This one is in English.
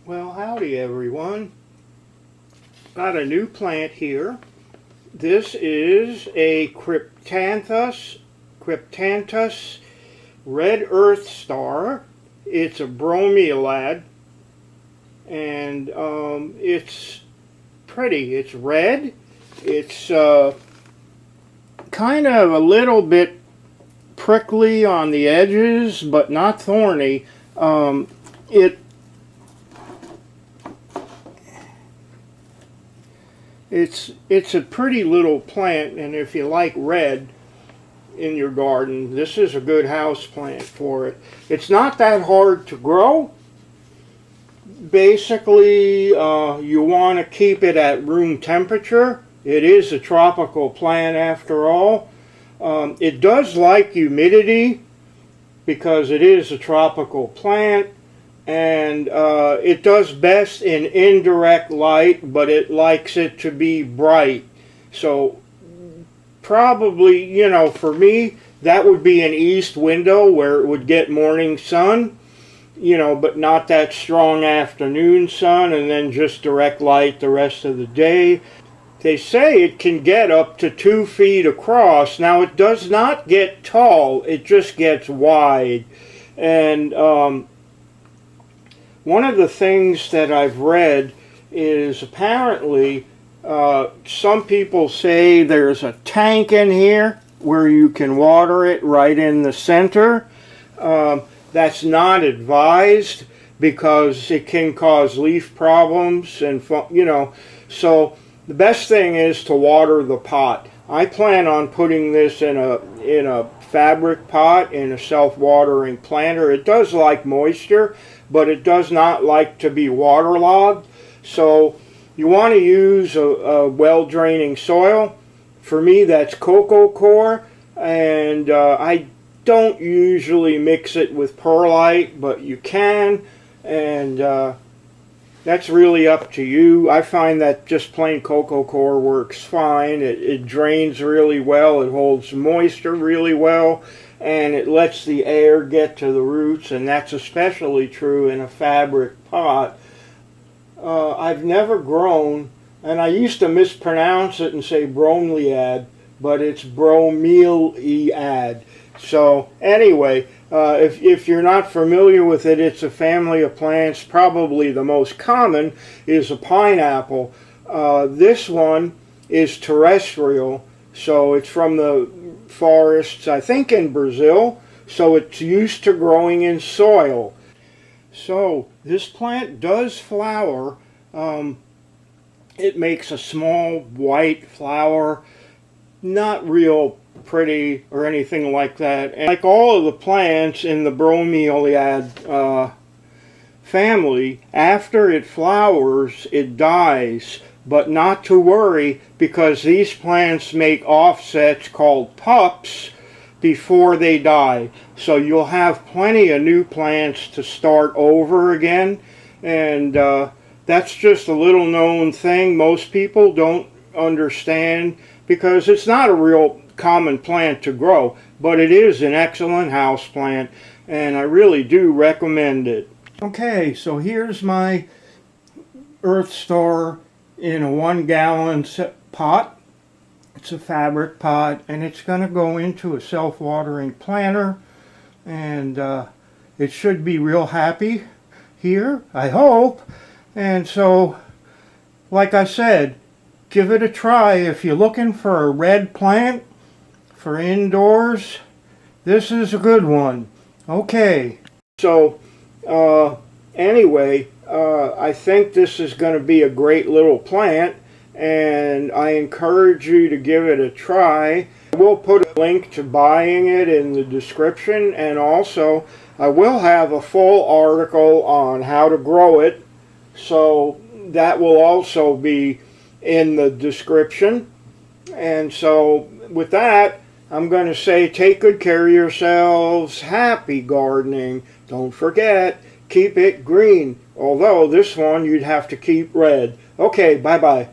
Well, howdy everyone. Got a new plant here. This is a Cryptanthus red earth star. It's a bromeliad, and it's pretty. It's red. It's kind of a little bit prickly on the edges, but not thorny. It's a pretty little plant, and if you like red in your garden, this is a good house plant for it. It's not that hard to grow. Basically, you want to keep it at room temperature. It is a tropical plant after all. It does like humidity because it is a tropical plant. And it does best in indirect light, but it likes it to be bright. So probably, you know, for me, that would be an east window where it would get morning sun, you know, but not that strong afternoon sun, and then just direct light the rest of the day. They say it can get up to 2 feet across. Now, it does not get tall, it just gets wide. And one of the things that I've read is apparently some people say there's a tank in here where you can water it right in the center. That's not advised because it can cause leaf problems, and you know, so the best thing is to water the pot. I plan on putting this in a fabric pot in a self-watering planter. It does like moisture, but it does not like to be waterlogged. So you want to use a well-draining soil. For me, that's cocoa coir, and I don't usually mix it with perlite, but you can, and that's really up to you. I find that just plain cocoa coir works fine. It drains really well, it holds moisture really well, and it lets the air get to the roots, and that's especially true in a fabric pot. I've never grown, and I used to mispronounce it and say bromeliad, but it's bromeliad. So anyway, if you're not familiar with it, it's a family of plants. Probably the most common is a pineapple. This one is terrestrial, so it's from the forests, I think in Brazil, so it's used to growing in soil. So this plant does flower. It makes a small white flower, not real pretty or anything like that. And like all of the plants in the bromeliad family, after it flowers, it dies. But not to worry, because these plants make offsets called pups before they die. So you'll have plenty of new plants to start over again. And that's just a little known thing most people don't understand, because it's not a real common plant to grow, but it is an excellent house plant, and I really do recommend it. Okay, so here's my earth star in a 1-gallon pot. It's a fabric pot, and it's going to go into a self-watering planter, and it should be real happy here, I hope. And so, like I said, give it a try. If you're looking for a red plant for indoors, this is a good one. Okay, so anyway, I think this is going to be a great little plant, and I encourage you to give it a try. I will put a link to buying it in the description, and also I will have a full article on how to grow it, so that will also be in the description. And so with that, I'm going to say take good care of yourselves. Happy gardening. Don't forget, keep it green. Although this one you'd have to keep red. Okay, bye-bye.